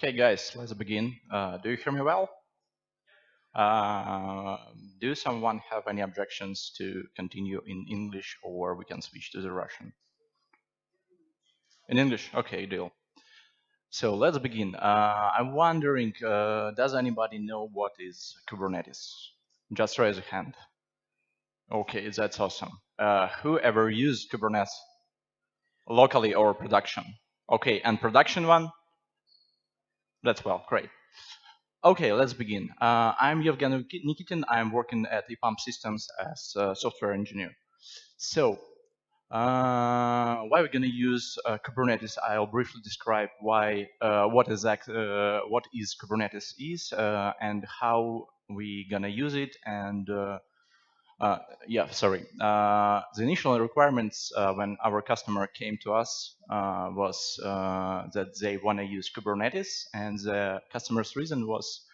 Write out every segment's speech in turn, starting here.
Okay, guys, let's begin. Do you hear me well? Uh, do someone have any objections to continue in English, or we can switch to the Russian? In English? Okay, deal. So let's begin. I'm wondering, does anybody know what is Kubernetes? Just raise a hand. Okay, that's awesome. Who ever used Kubernetes locally or production? Okay, and production one? That's well, great. Okay, let's begin. I'm Yevgen Nikitin. I'm working at EPAM Systems as a software engineer. So, why we're gonna use Kubernetes? I'll briefly describe why, what is Kubernetes is, and how we gonna use it, and the initial requirements when our customer came to us was that they want to use Kubernetes, and the customer's reason was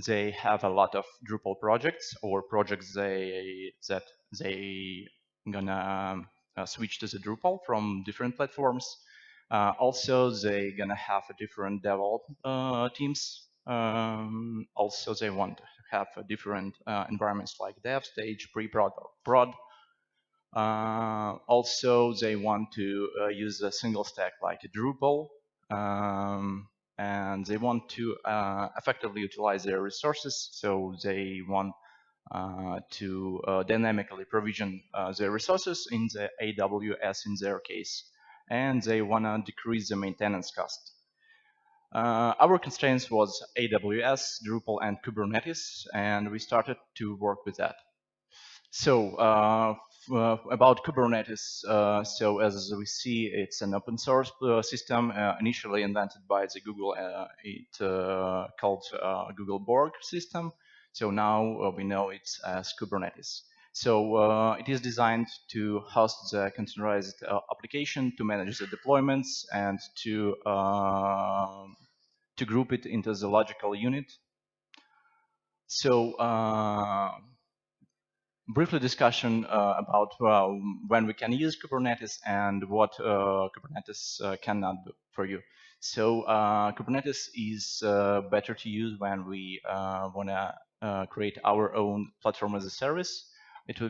they have a lot of Drupal projects or projects that they gonna switch to the Drupal from different platforms. Also, they gonna have a different develop teams. Also, they want have different environments like dev stage, pre-prod, or prod. Also, they want to use a single stack like a Drupal, and they want to effectively utilize their resources. So they want to dynamically provision their resources in the AWS in their case, and they want to decrease the maintenance cost. Our constraints was AWS, Drupal, and Kubernetes, and we started to work with that. So about Kubernetes, so as we see, it's an open source system initially invented by the Google. Called Google Borg system. So now we know it as Kubernetes. So it is designed to host the containerized application, to manage the deployments, and to group it into the logical unit. So briefly discussion about when we can use Kubernetes and what Kubernetes cannot do for you. So Kubernetes is better to use when we want to create our own platform as a service. It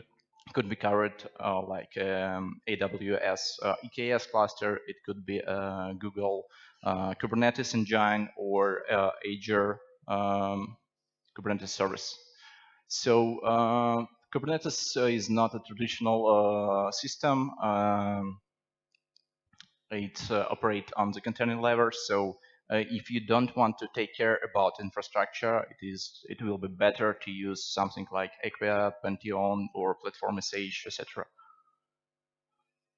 could be covered like AWS EKS cluster. It could be Google Kubernetes engine or Azure Kubernetes service. So Kubernetes is not a traditional system. It operates on the container level. So if you don't want to take care about infrastructure, it will be better to use something like Acquia, Pantheon, or Platform SH, etc.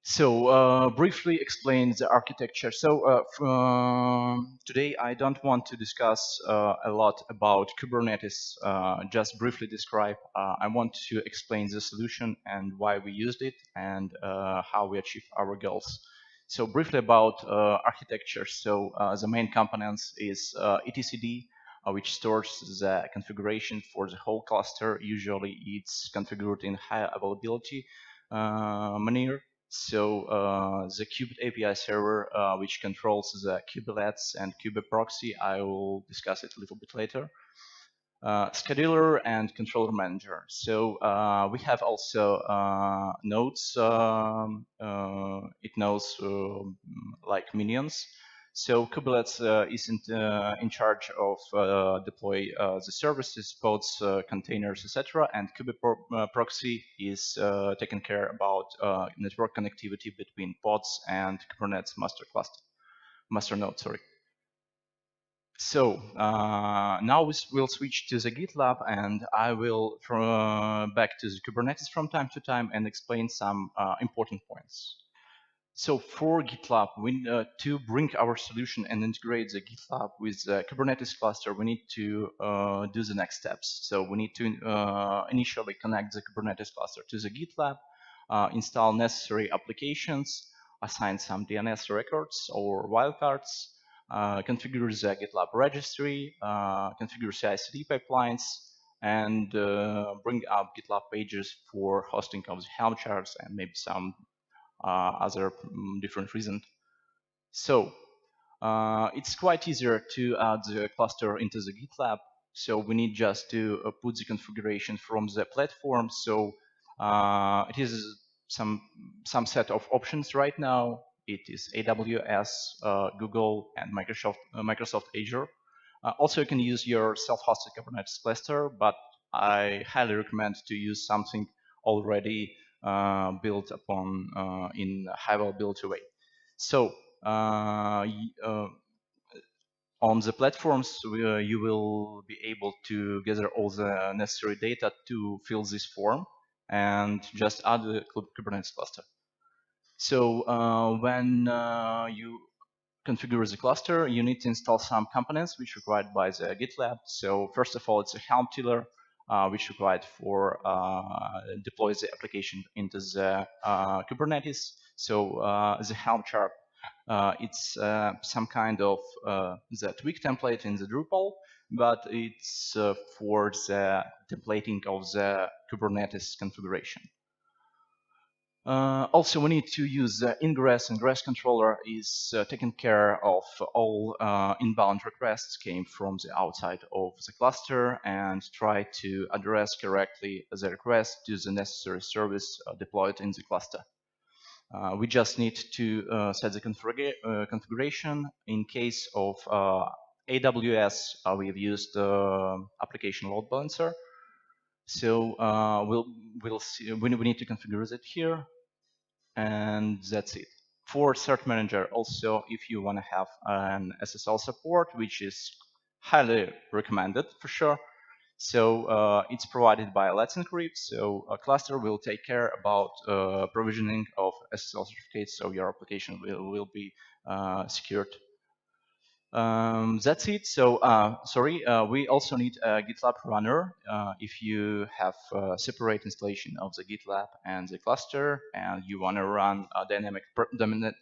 So briefly explain the architecture. So today I don't want to discuss a lot about Kubernetes, just briefly describe. I want to explain the solution and why we used it and how we achieve our goals. So briefly about architecture. So the main components is etcd, which stores the configuration for the whole cluster. Usually it's configured in high availability manner. So the Kube API server, which controls the kubelets and kube proxy, I will discuss it a little bit later. Scheduler and controller manager. So we have also nodes. It knows like minions. So kubelets isn't in charge of deploy the services, pods, containers, etc. And kube proxy is taking care about network connectivity between pods and Kubernetes master node. Sorry. So now we'll switch to the GitLab, and I will back to the Kubernetes from time to time and explain some important points. So for GitLab, to bring our solution and integrate the GitLab with the Kubernetes cluster, we need to do the next steps. So we need to initially connect the Kubernetes cluster to the GitLab, install necessary applications, assign some DNS records or wildcards, configure the GitLab registry, configure CI/CD pipelines, and bring up GitLab pages for hosting of the Helm charts and maybe some other different reasons. So It's quite easier to add the cluster into the GitLab. So we need just to put the configuration from the platform. So it is some set of options right now. It is AWS, Google, and Microsoft Azure. Also, you can use your self-hosted Kubernetes cluster, but I highly recommend to use something already built upon in high-availability way. So on the platforms, you will be able to gather all the necessary data to fill this form and just add the Kubernetes cluster. So when you configure the cluster, you need to install some components which are required by the GitLab. So first of all, it's a HELM tiller, which is required for deploy the application into the Kubernetes. So the HELM chart, it's some kind of the tweak template in the Drupal, but it's for the templating of the Kubernetes configuration. Also, we need to use the ingress. Ingress controller is taking care of all inbound requests came from the outside of the cluster and try to address correctly the request to the necessary service deployed in the cluster. We just need to set the configuration. In case of AWS, we've used application load balancer. So we'll see. We need to configure it here, and that's it. For Cert Manager, also, if you want to have an SSL support, which is highly recommended for sure. So it's provided by Let's Encrypt. So a cluster will take care about provisioning of SSL certificates, so your application will be secured. That's it. So sorry, we also need a GitLab runner if you have a separate installation of the GitLab and the cluster, and you want to run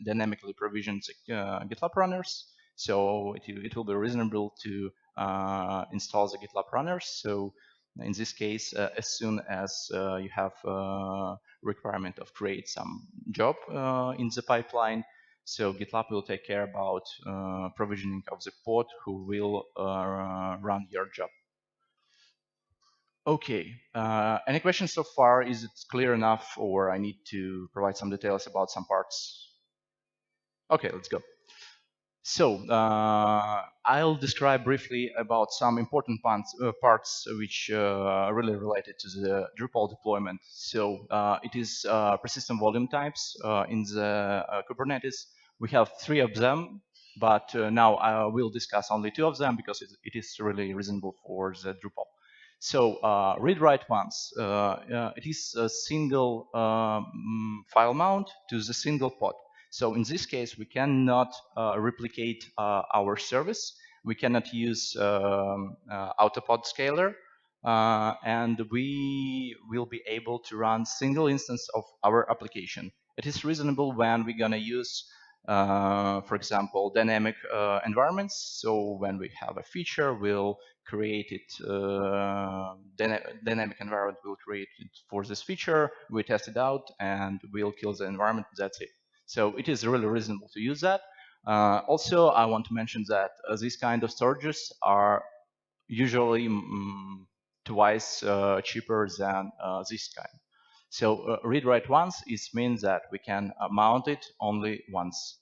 dynamically provisioned GitLab runners. So it will be reasonable to install the GitLab runners. So in this case, as soon as you have requirement of create some job in the pipeline, so GitLab will take care about provisioning of the pod who will run your job. Okay, any questions so far? Is it clear enough, or I need to provide some details about some parts? Okay, let's go. So I'll describe briefly about some important parts which are really related to the Drupal deployment. So it is persistent volume types in the Kubernetes. We have 3 of them, but now I will discuss only 2 of them because it is really reasonable for the Drupal. So read-write ones, it is a single file mount to the single pod. So in this case, we cannot replicate our service. We cannot use autopod scaler, and we will be able to run single instance of our application. It is reasonable when we're gonna use, for example, dynamic environments. So when we have a feature, we'll create it, dynamic environment will create it for this feature, we test it out, and we'll kill the environment, that's it. So it is really reasonable to use that. Also, I want to mention that these kind of storages are usually twice cheaper than this kind. So read-write once means that we can mount it only once.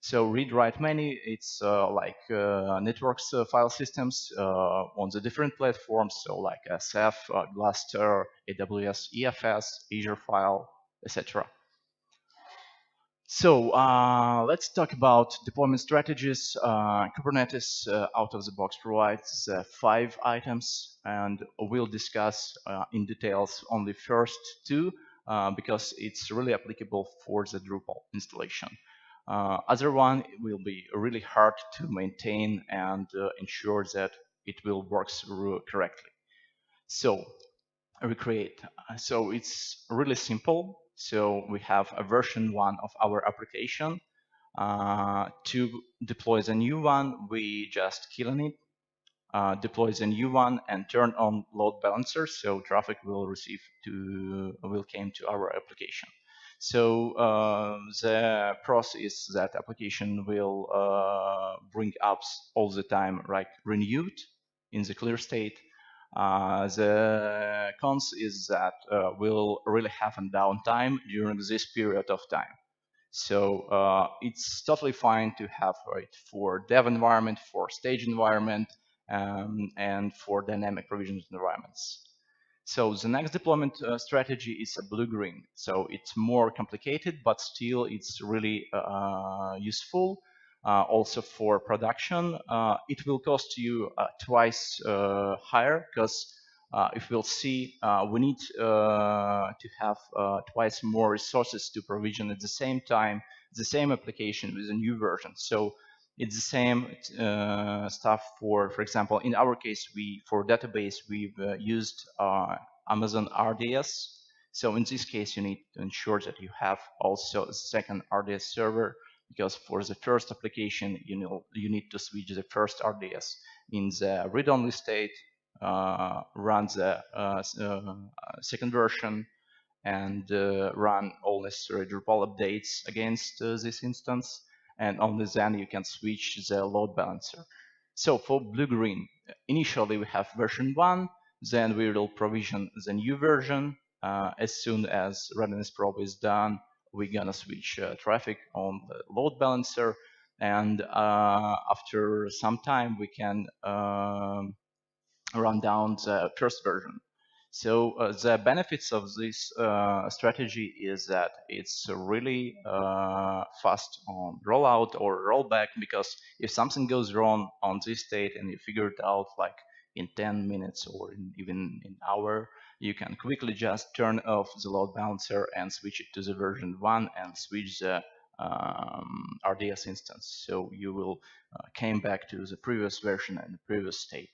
So read-write many, it's like networks file systems on the different platforms, so like SF, Gluster, AWS EFS, Azure File, etc. So let's talk about deployment strategies. Kubernetes out of the box provides 5 items, and we'll discuss in details only first 2 because it's really applicable for the Drupal installation. Other one will be really hard to maintain and ensure that it will work correctly. So recreate. So it's really simple. So we have a version 1 of our application. To deploy the new one, we just kill on it, deploy the new one, and turn on load balancer. So traffic will come to our application. So the process that application will bring up all the time, like renewed in the clear state. The cons is that we'll really have a downtime during this period of time. So it's totally fine to have it for dev environment, for stage environment, and for dynamic provisions environments. So the next deployment strategy is a Bluegreen. So it's more complicated, but still it's really useful. Also for production, it will cost you twice higher, because if we'll see, we need to have twice more resources to provision at the same time the same application with a new version. So it's the same stuff for example, in our case, for database, we've used Amazon RDS. So in this case, you need to ensure that you have also a second RDS server, because for the first application, you need to switch the first RDS in the read-only state, run the second version, and run all necessary Drupal updates against this instance, and only then you can switch the load balancer. So for Bluegreen, initially we have version 1, then we will provision the new version. As soon as readiness probe is done, we're gonna switch traffic on the load balancer, and after some time we can run down the first version. So the benefits of this strategy is that it's really fast on rollout or rollback, because if something goes wrong on this state and you figure it out like in 10 minutes or even in an hour, you can quickly just turn off the load balancer and switch it to the version 1 and switch the RDS instance. So you will came back to the previous version and the previous state.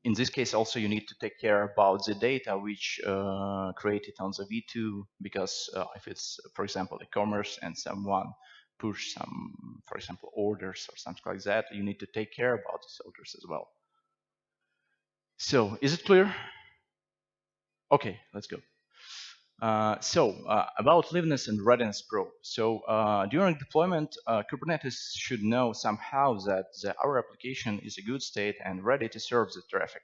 In this case, also you need to take care about the data which created on the V2, because if it's, for example, e-commerce and someone push some, for example, orders or something like that, you need to take care about these orders as well. So is it clear? Okay, let's go. About liveness and readiness probe. So during deployment, Kubernetes should know somehow that our application is a good state and ready to serve the traffic.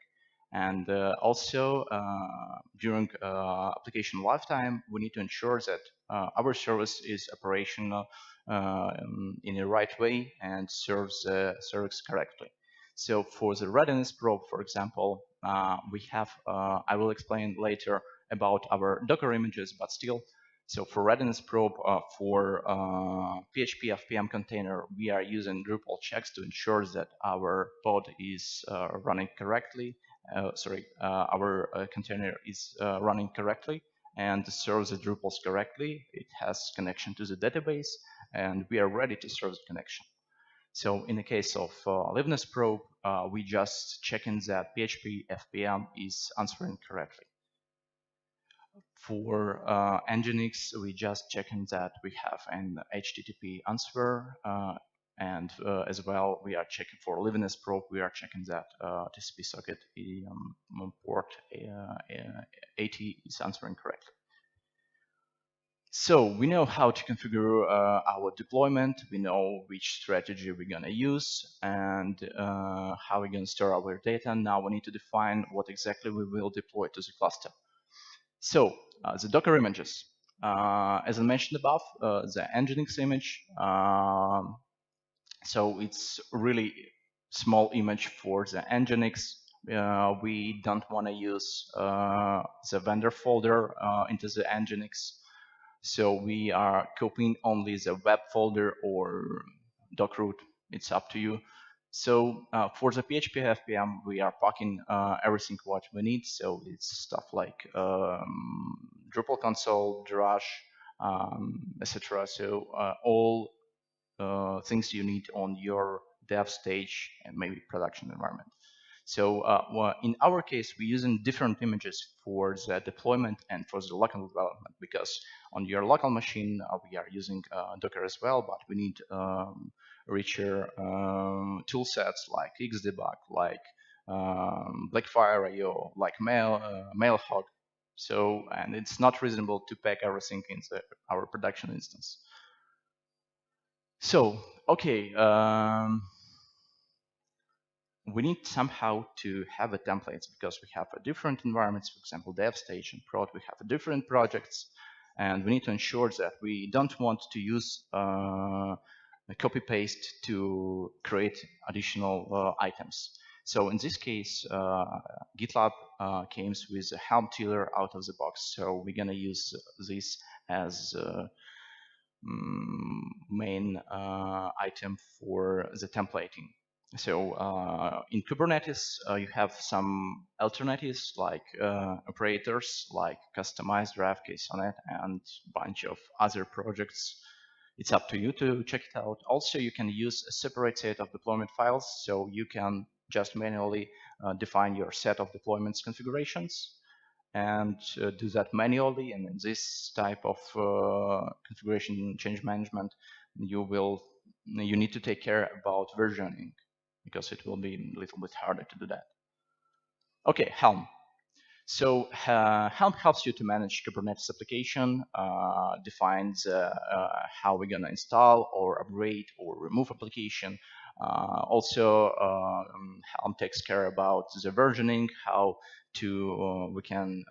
And also during application lifetime, we need to ensure that our service is operational in the right way and serves the service correctly. So for the readiness probe, for example, we have, I will explain later about our Docker images, but still, so for readiness probe for PHP FPM container, we are using Drupal checks to ensure that our pod is running correctly. Our container is running correctly and serves the Drupals correctly. It has connection to the database, and we are ready to serve the connection. So in the case of liveness probe, we just checking that PHP FPM is answering correctly. For Nginx, we just checking that we have an HTTP answer, and as well, we are checking for liveness probe. We are checking that TCP socket port 80 is answering correctly. So we know how to configure our deployment. We know which strategy we're gonna use and how we're gonna store our data. Now we need to define what exactly we will deploy to the cluster. So the Docker images, as I mentioned above, the Nginx image. So it's really small image for the Nginx. We don't want to use the vendor folder into the Nginx. So we are copying only the web folder or doc root. It's up to you. So for the PHP FPM, we are packing everything what we need. So it's stuff like Drupal console, Drush, etc. So all things you need on your dev stage and maybe production environment. So in our case, we're using different images for the deployment and for the local development, because on your local machine, we are using Docker as well, but we need richer tool sets like Xdebug, like Blackfire.io, like Mailhog. So, and it's not reasonable to pack everything in our production instance. So, okay, we need somehow to have a templates because we have different environments. For example, dev stage and prod, we have different projects, and we need to ensure that we don't want to use a copy paste to create additional items. So in this case, GitLab came with a HELM tiller out of the box. So we're gonna use this as main item for the templating. So in Kubernetes, you have some alternatives like operators, like customized graph, KSONet, and a bunch of other projects. It's up to you to check it out. Also, you can use a separate set of deployment files, so you can just manually define your set of deployments configurations and do that manually. And in this type of configuration change management, you need to take care about versioning, because it will be a little bit harder to do that. Okay, HELM. So HELM helps you to manage Kubernetes application, defines how we're gonna install or upgrade or remove application. Also, HELM takes care about the versioning, how we can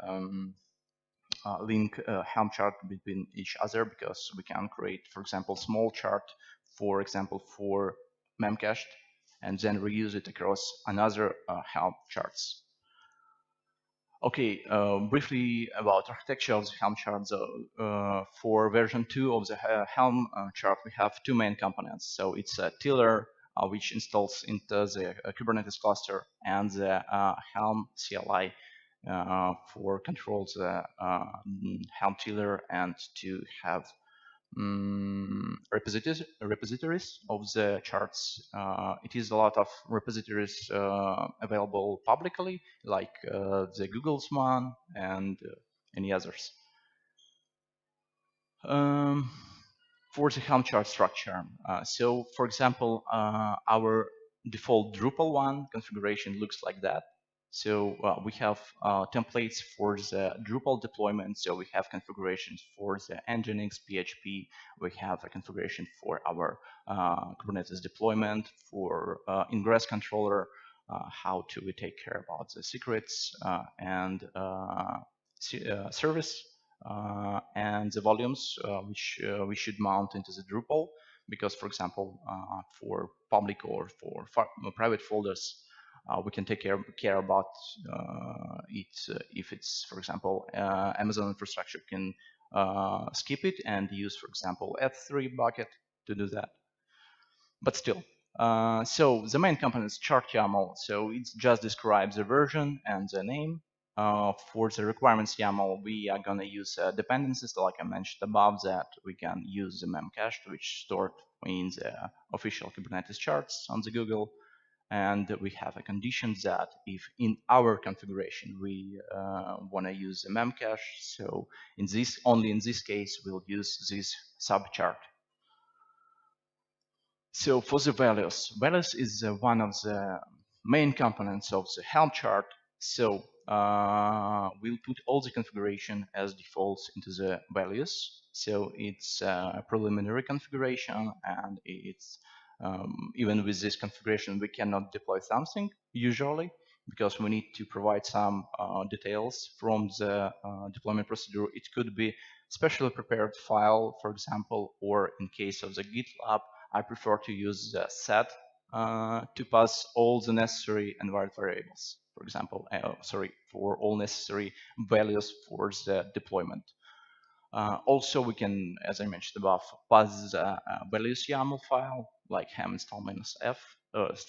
link Helm chart between each other, because we can create, for example, small chart, for example, for memcached, and then reuse it across another Helm charts. Okay, briefly about architecture of the Helm chart. So, for version 2 of the Helm chart, we have two main components. So it's a tiller, which installs into the Kubernetes cluster, and the Helm CLI for control the Helm tiller and to have repositories of the charts. It is a lot of repositories available publicly, like the Google's one and any others. For the Helm chart structure, so for example, our default Drupal 1 configuration looks like that. So we have templates for the Drupal deployment. So we have configurations for the Nginx, PHP. We have a configuration for our Kubernetes deployment, for ingress controller, how we take care about the secrets and service, and the volumes which we should mount into the Drupal. Because, for example, for public or for private folders, we can take care about it if it's, for example, Amazon infrastructure can skip it and use, for example, S3 bucket to do that. But still, so the main component is chart YAML. So it just describes the version and the name. For the requirements YAML, we are going to use dependencies, like I mentioned above, that we can use the memcached, which stored in the official Kubernetes charts on the Google. And we have a condition that if in our configuration we want to use the memcache, so only in this case we'll use this subchart. So for the values is one of the main components of the Helm chart. So we'll put all the configuration as defaults into the values. So it's a preliminary configuration, and it's even with this configuration, we cannot deploy something usually, because we need to provide some details from the deployment procedure. It could be specially prepared file, for example, or in case of the GitLab, I prefer to use the set to pass all the necessary environment variables, for example, for all necessary values for the deployment. Also, we can, as I mentioned above, pass the values YAML file, like ham install -f, -f.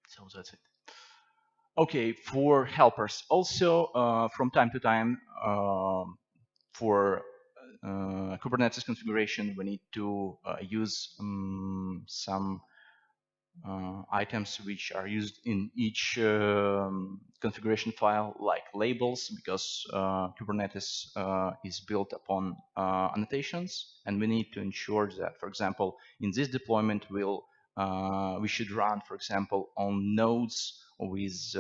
So that's it. Okay, for helpers, also from time to time, for Kubernetes configuration, we need to use some items which are used in each configuration file, like labels, because Kubernetes is built upon annotations, and we need to ensure that, for example, in this deployment, we should run, for example, on nodes with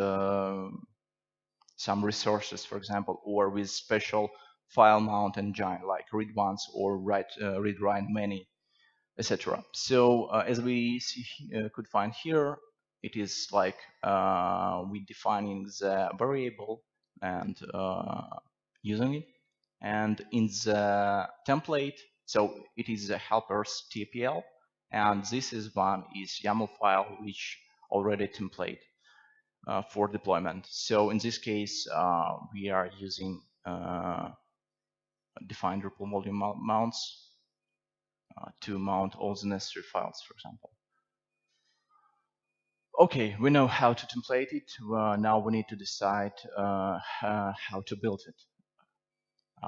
some resources, for example, or with special file mount engine like read once or read write many, etc. So as we see, could find here, it is like we defining the variable and using it, and in the template, so it is a helpers TPL, and this is one is YAML file which already template for deployment. So in this case, we are using defined Drupal volume mounts to mount all the necessary files, for example. Okay, we know how to template it. Now we need to decide how to build it.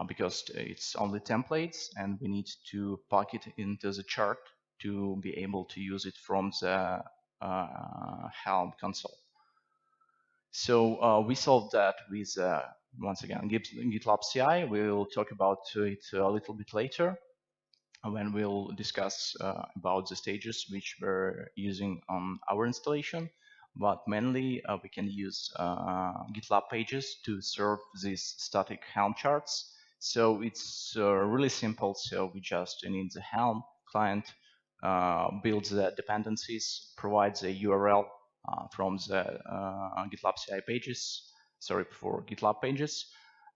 Because it's only templates, and we need to pack it into the chart to be able to use it from the HELM console. So we solved that with, once again, GitLab CI. We'll talk about it a little bit later when we'll discuss about the stages which we're using on our installation. But mainly we can use GitLab pages to serve these static Helm charts. So it's really simple. So we just need the Helm client, builds the dependencies, provides a URL from the GitLab CI pages, sorry, for GitLab pages,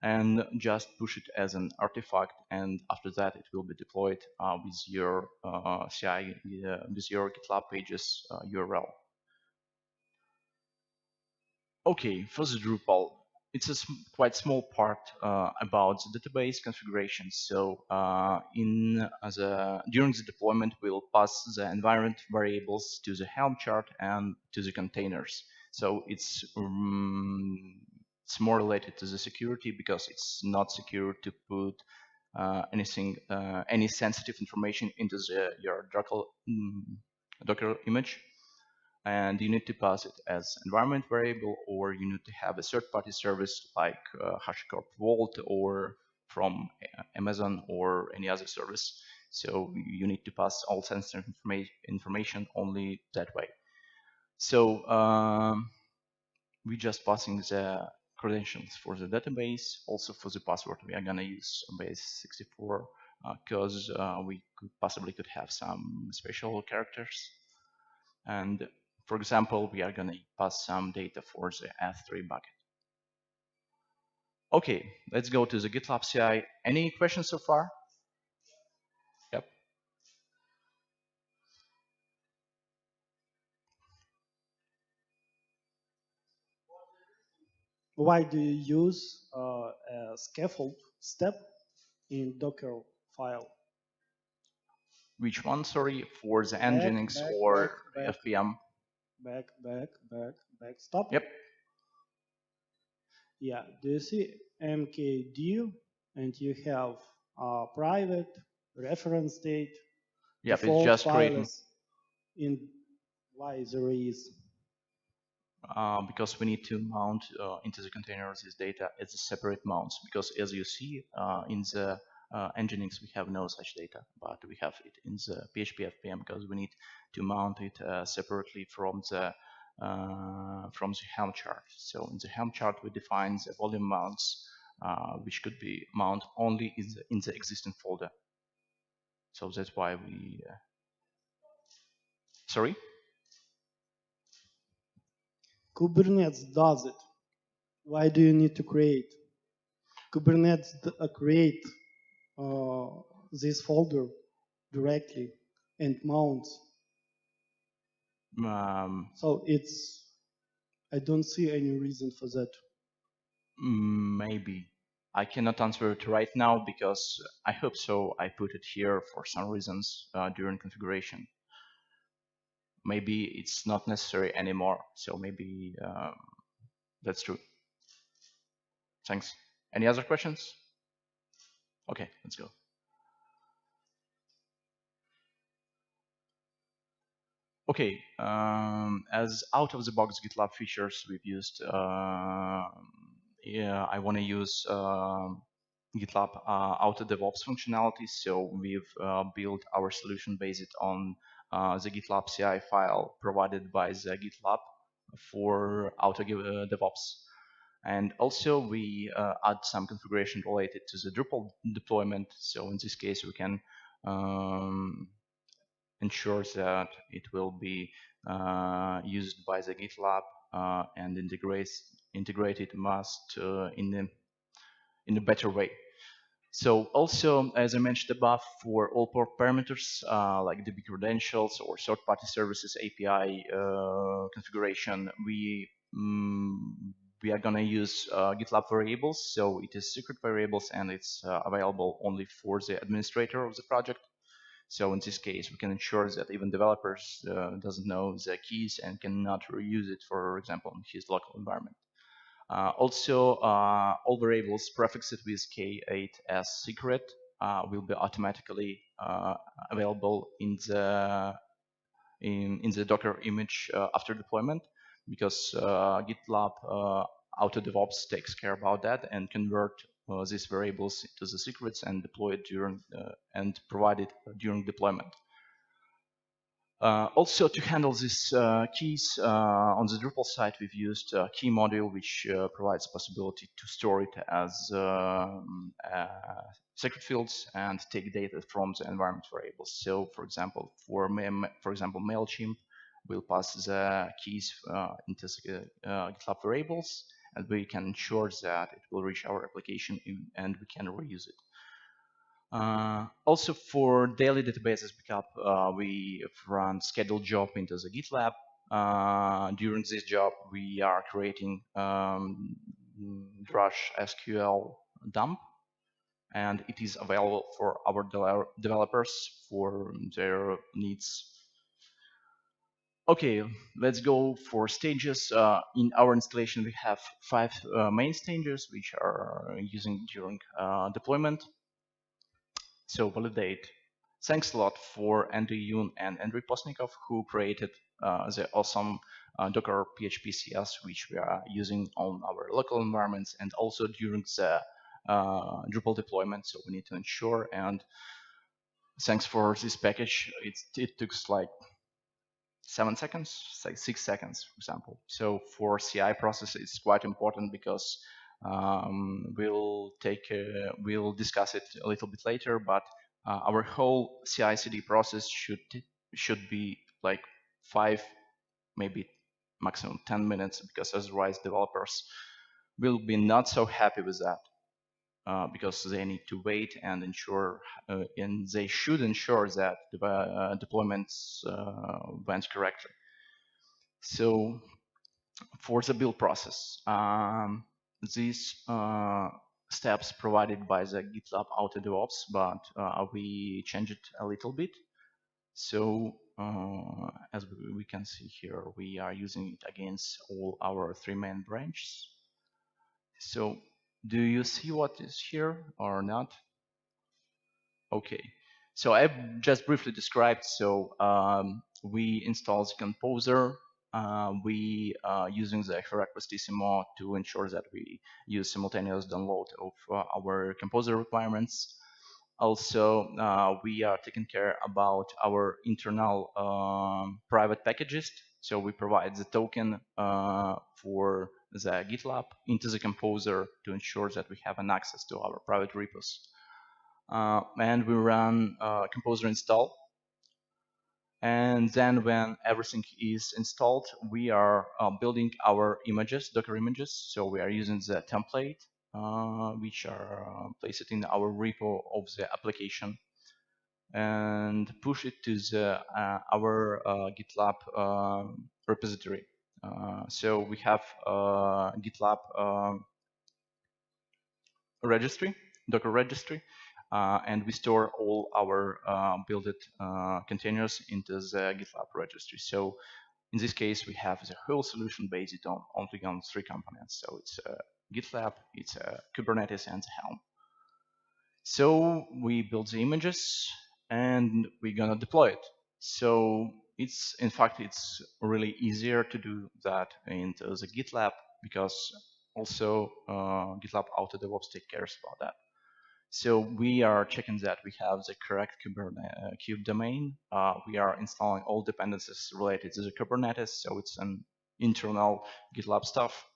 and just push it as an artifact, and after that it will be deployed with your CI, with your GitLab pages URL. Okay, for the Drupal, it's a quite small part about the database configuration. So during the deployment, we'll pass the environment variables to the Helm chart and to the containers. So it's more related to the security, because it's not secure to put any sensitive information into your Docker image. And you need to pass it as environment variable, or you need to have a third-party service like HashiCorp Vault or from Amazon or any other service. So you need to pass all sensitive information only that way. So we just passing the credentials for the database. Also for the password, we are gonna use base64 because we possibly could have some special characters. And for example, we are going to pass some data for the S3 bucket. Okay, let's go to the GitLab CI. Any questions so far? Yep. Why do you use a scaffold step in Docker file? Which one, sorry, for the Nginx or FPM? Back, stop. Yep. Yeah, do you see mkdir, and you have private reference state? Yep, it's just creating. Why there is? Because we need to mount into the containers this data as a separate mounts, because as you see in the Nginx we have no such data, but we have it in the PHP FPM because we need to mount it separately from the Helm chart. So in the Helm chart we define the volume mounts which could be mounted only in the existing folder. So that's why we sorry? Kubernetes does it. Why do you need to create? Kubernetes create this folder directly and mounts. So I don't see any reason for that. Maybe. I cannot answer it right now because I hope so. I put it here for some reasons during configuration. Maybe it's not necessary anymore. So maybe that's true. Thanks. Any other questions? Okay, let's go. Okay, as out-of-the-box GitLab features we've used, yeah, I want to use GitLab Auto DevOps functionality. So we've built our solution based on the GitLab CI file provided by the GitLab for Auto DevOps. And also we add some configuration related to the Drupal deployment. So in this case, we can ensure that it will be used by the GitLab and integrated must in a better way. So also, as I mentioned above, for all parameters like DB credentials or third-party services API configuration, we are going to use GitLab Variables. So it is secret variables, and it's available only for the administrator of the project. So in this case, we can ensure that even developers doesn't know the keys and cannot reuse it, for example, in his local environment. Also, all variables prefixed with K8 as secret will be automatically available in the Docker image after deployment, because GitLab Auto DevOps takes care about that and convert these variables into the secrets and deploy it during and provide it during deployment. Also, to handle these keys on the Drupal side, we've used a key module which provides possibility to store it as secret fields and take data from the environment variables. So, for example, Mailchimp will pass the keys into the GitLab variables, and we can ensure that it will reach our application and we can reuse it. Also, for daily databases backup, we run scheduled job into the GitLab. During this job, we are creating Drush SQL dump, and it is available for our developers for their needs. Okay, let's go for stages. In our installation, we have 5 main stages which are using during deployment. So validate. Thanks a lot for Andrew Yoon and Andrei Postnikov, who created the awesome Docker PHP CS, which we are using on our local environments and also during the Drupal deployment. So we need to ensure, and thanks for this package. It took like 7 seconds, like 6 seconds, for example. So for CI process, it's quite important because we'll discuss it a little bit later, but our whole CI/CD process should be like 5, maybe maximum 10 minutes, because otherwise developers will be not so happy with that, because they need to wait and ensure, and they should ensure that the deployments went correctly. So for the build process, these steps provided by the GitLab Auto DevOps, but we changed it a little bit. So as we can see here, we are using it against all our 3 main branches. So do you see what is here or not? Okay, so I've just briefly described. So we install the composer. We are using the request.tcmo to ensure that we use simultaneous download of our composer requirements. Also, we are taking care about our internal private packages. So we provide the token for the GitLab into the composer to ensure that we have an access to our private repos. And we run composer install. And then when everything is installed, we are building our images, Docker images. So we are using the template, which are placed in our repo of the application, and push it to the our GitLab repository. So we have GitLab registry, Docker registry, and we store all our built containers into the GitLab registry. So in this case, we have the whole solution based on only on 3 components. So it's GitLab, it's Kubernetes, and HELM. So we build the images and we're gonna deploy it. So it's, in fact, it's really easier to do that into the GitLab, because also GitLab Auto DevOps takes care about that. So we are checking that we have the correct kube domain. We are installing all dependencies related to the Kubernetes, so it's an internal GitLab stuff.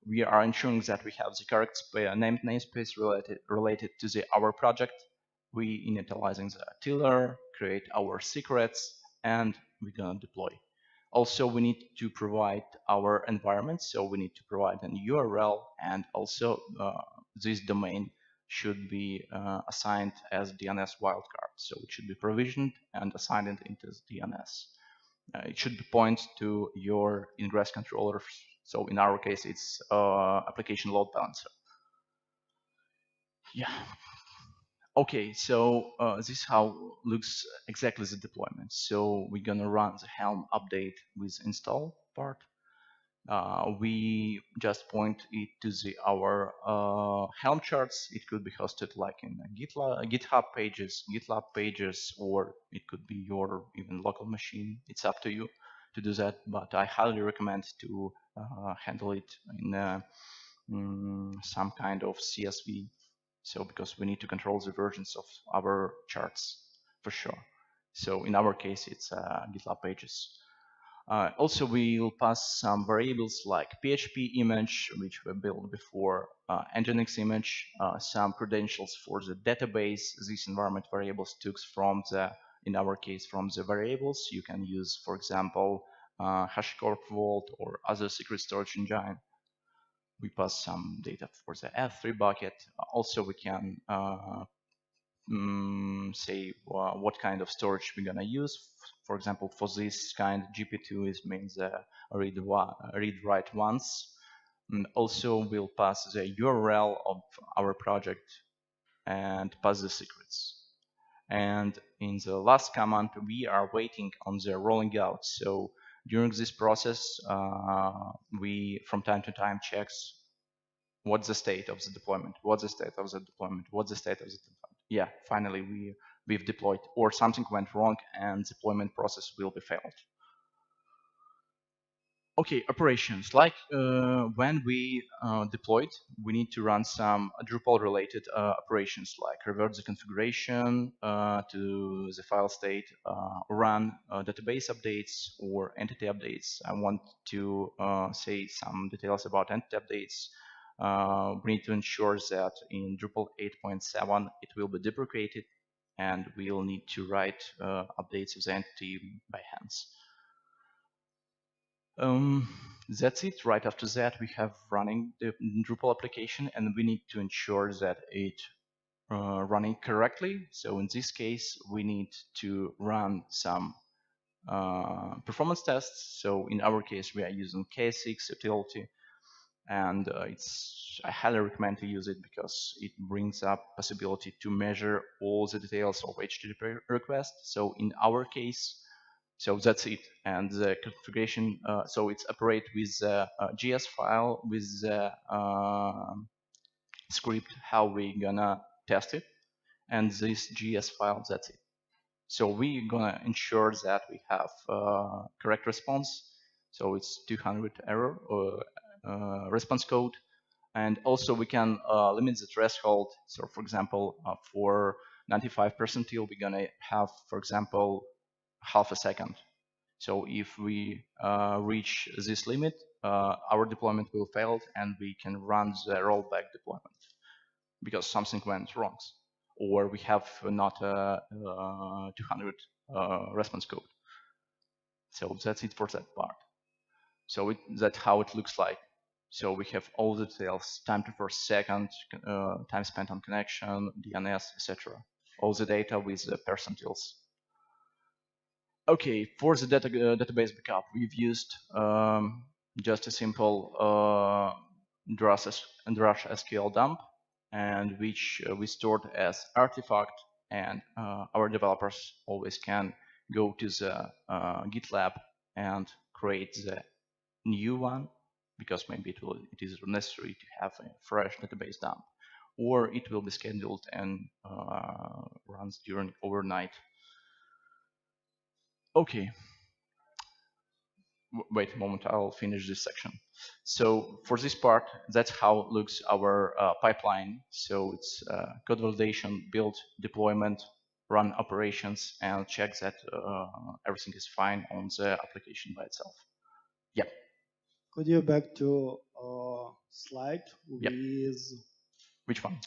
we are ensuring that we have the correct named namespace related to our project. We initializing the tiller, create our secrets, and we're gonna deploy. Also, we need to provide our environment, so we need to provide an URL, and also this domain should be assigned as DNS wildcard. So it should be provisioned and assigned into DNS. It should point to your ingress controller. So in our case, it's application load balancer. Yeah. Okay, so this is how looks exactly the deployment. So we're gonna run the Helm update with install part. We just point it to our Helm charts. It could be hosted like in GitHub pages, GitLab pages, or it could be your even local machine. It's up to you to do that, but I highly recommend to handle it in some kind of CSV. So because we need to control the versions of our charts for sure. So in our case, it's GitLab pages. Also, we'll pass some variables like PHP image, which we built before, Nginx image, some credentials for the database. These environment variables took from in our case, from the variables. You can use, for example, HashiCorp Vault or other secret storage engine. We pass some data for the S3 bucket. Also, we can say what kind of storage we're gonna use. For example, for this kind, GP2 means read write once. And also, we'll pass the URL of our project and pass the secrets. And in the last command, we are waiting on the rolling out. So during this process, we from time to time checks what's the state of the deployment, what's the state of the deployment, what's the state of the deployment. Yeah, finally we've deployed, or something went wrong and deployment process will be failed. Okay, operations. Like when we deployed, we need to run some Drupal-related operations, like revert the configuration to the file state, run database updates or entity updates. I want to say some details about entity updates. We need to ensure that in Drupal 8.7 it will be deprecated, and we'll need to write updates of the entity by hands. That's it. Right after that, we have running the Drupal application, and we need to ensure that it running correctly. So in this case, we need to run some performance tests. So in our case, we are using KSX utility, and I highly recommend to use it because it brings up possibility to measure all the details of HTTP request. So in our case, so that's it. And the configuration, so it's operate with a JS file with the script, how we gonna test it. And this JS file, that's it. So we're gonna ensure that we have correct response. So it's 200 error response code. And also we can limit the threshold. So for example, for 95 percentile, we're gonna have, for example, half a second. So if we reach this limit, our deployment will fail and we can run the rollback deployment because something went wrong, or we have not 200 response code. So that's it for that part. So that's how it looks like. So we have all the details: time to first second, time spent on connection, DNS, etc. All the data with the percentiles. Okay, for the database backup, we've used just a simple drush SQL dump, and which we stored as artifact, and our developers always can go to the GitLab and create the new one, because maybe it is necessary to have a fresh database dump, or it will be scheduled and runs during overnight. Okay. Wait a moment, I'll finish this section. So for this part, that's how looks our pipeline. So it's code validation, build, deployment, run operations, and check that everything is fine on the application by itself. Yeah. Could you back to slide Yep. with Which one?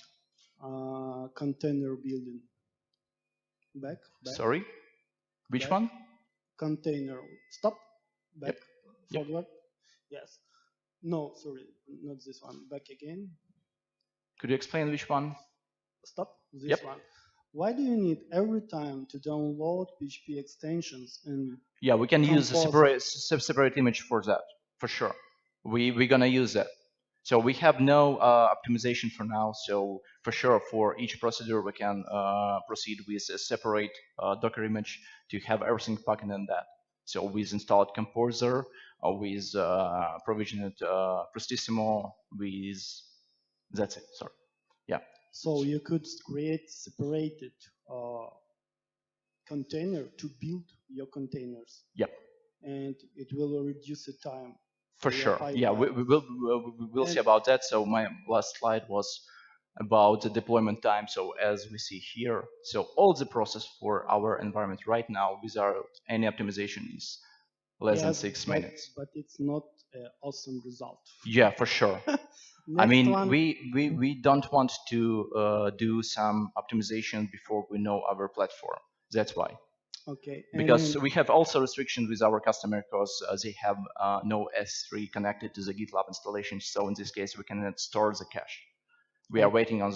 container building. Back. Sorry? Which back. one? Container. Stop. Back. Yep. Forward. Yes. No, sorry, not this one. Back again. Could you explain which one? Stop. This Yep. one. Why do you need every time to download PHP extensions and Yeah, we can use a compose separate image for that, for sure. We're gonna use that. So we have no optimization for now. So for sure, for each procedure, we can proceed with a separate Docker image to have everything packed in that. So with installed Composer, or with provisioned Prestissimo, with that's it. Sorry. Yeah. So you could create separated container to build your containers. Yep. And it will reduce the time. For sure. Yeah, we will see about that. So my last slide was about the deployment time. So as we see here, so all the process for our environment right now without any optimization is less than 6 minutes. But it's not an awesome result. Yeah, for sure. I mean, we don't want to do some optimization before we know our platform. That's why. Okay. Because we have also restrictions with our customer because they have no S3 connected to the GitLab installation. So in this case, we cannot store the cache. We are waiting on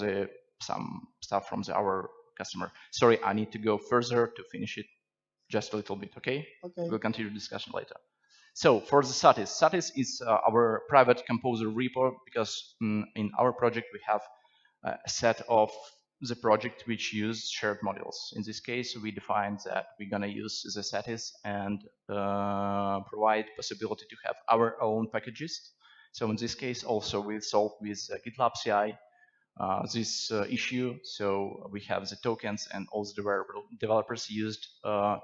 some stuff from our customer. Sorry, I need to go further to finish it just a little bit, okay? Okay. We'll continue discussion later. So for the Satis is our private Composer repo because in our project we have a set of the project which use shared modules. In this case, we defined that we're gonna use the Satis and provide possibility to have our own packages. So in this case, also we solved with GitLab CI this issue. So we have the tokens, and all the developers used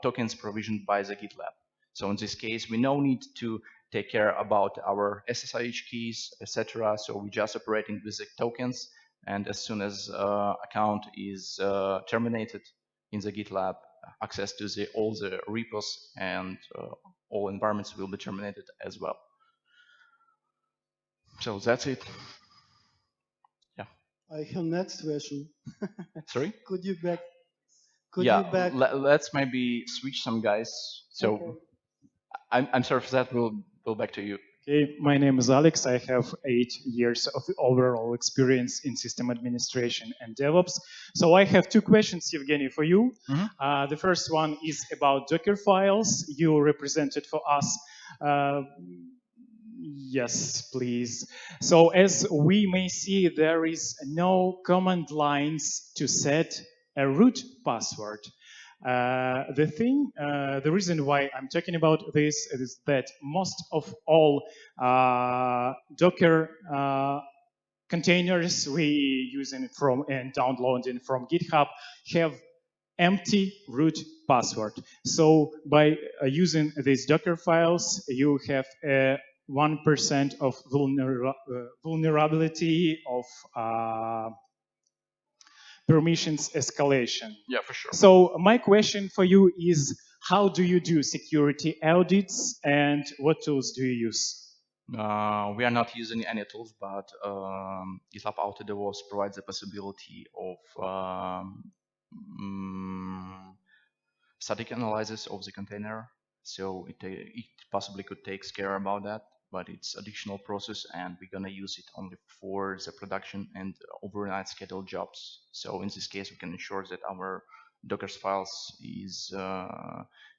tokens provisioned by the GitLab. So in this case, we no need to take care about our SSH keys, etc. So we just operating with the tokens. And as soon as account is terminated in the GitLab, access to all the repos and all environments will be terminated as well. So that's it. Yeah. I have next question. Sorry? Could you back? Let's maybe switch some guys. So okay. I'm sorry for that. We'll go back to you. Okay, my name is Alex. I have 8 years of overall experience in system administration and DevOps. So I have 2 questions, Yevgeny, for you. Mm-hmm. The first one is about Docker files you represented for us. Yes, please. So as we may see, there is no command lines to set a root password. The reason why I'm talking about this is that most of all Docker containers we using from and downloading from GitHub have empty root password. So by using these Docker files, you have 1% of vulnerability of permissions escalation. Yeah, for sure. So my question for you is, how do you do security audits and what tools do you use? We are not using any tools, but GitLab Auto DevOps provides the possibility of static analysis of the container. So it possibly could take care about that, but it's additional process, and we're gonna use it only for the production and overnight scheduled jobs. So in this case, we can ensure that our Docker files is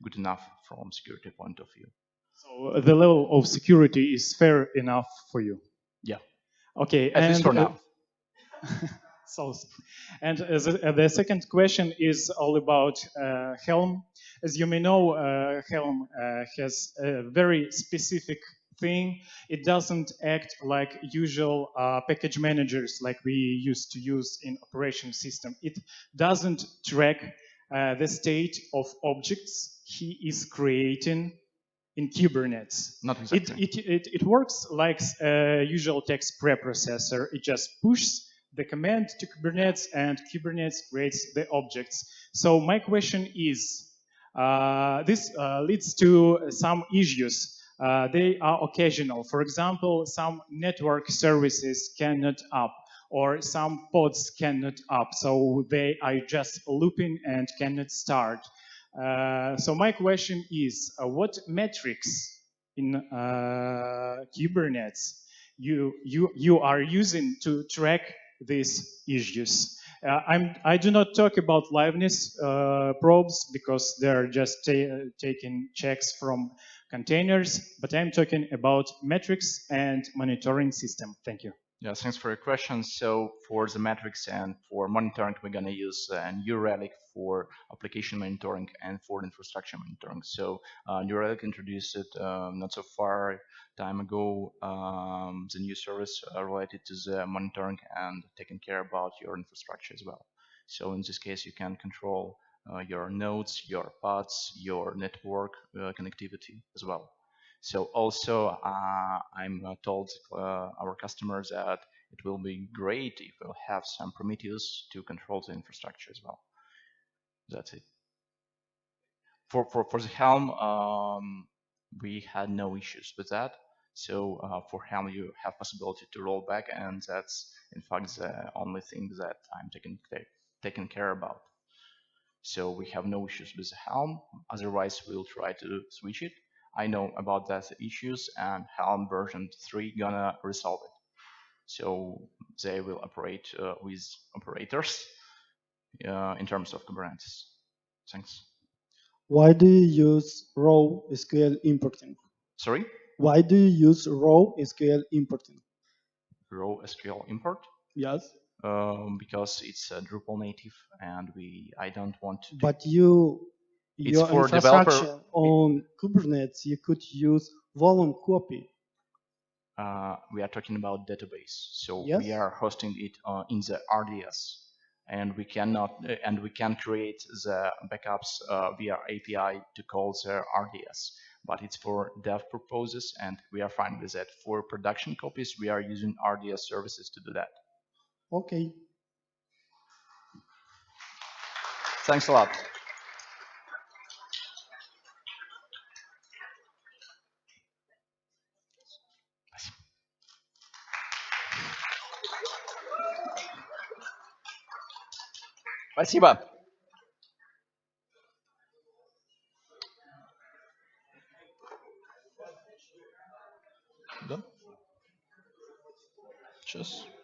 good enough from security point of view. So the level of security is fair enough for you? Yeah. Okay. At least for now. So, and the second question is all about HELM. As you may know, HELM has a very specific thing. It doesn't act like usual package managers like we used to use in operation system. It doesn't track the state of objects he is creating in Kubernetes. Not exactly. It works like a usual text preprocessor. It just pushes the command to Kubernetes, and Kubernetes creates the objects. So my question is, this leads to some issues. They are occasional. For example, some network services cannot up, or some pods cannot up, so they are just looping and cannot start. So my question is, what metrics in Kubernetes you are using to track these issues? I do not talk about liveness probes because they're just taking checks from containers, but I'm talking about metrics and monitoring system. Thank you. Yeah, thanks for your question. So for the metrics and for monitoring, we're going to use New Relic for application monitoring and for infrastructure monitoring. So New Relic introduced it not so far time ago, the new service related to the monitoring and taking care about your infrastructure as well. So in this case, you can control your nodes, your pods, your network connectivity as well. So also, I'm told our customers that it will be great if we'll have some Prometheus to control the infrastructure as well. That's it. For the Helm, we had no issues with that. So for Helm, you have possibility to roll back, and that's in fact the only thing that I'm taking care about. So we have no issues with the Helm. Otherwise, we'll try to switch it. I know about that issues, and Helm version 3 gonna resolve it. So they will operate with operators in terms of Kubernetes. Thanks. Why do you use raw SQL importing? Sorry? Why do you use raw SQL importing? Raw SQL import? Yes. Because it's a Drupal native, and I don't want to. But your for infrastructure developer. on Kubernetes, you could use volume copy. We are talking about database, so yes. We are hosting it in the RDS, and we can create the backups via API to call the RDS. But it's for dev purposes, and we are fine with that. For production copies, we are using RDS services to do that. Okay. Thanks a lot. Спасибо. Да? Сейчас.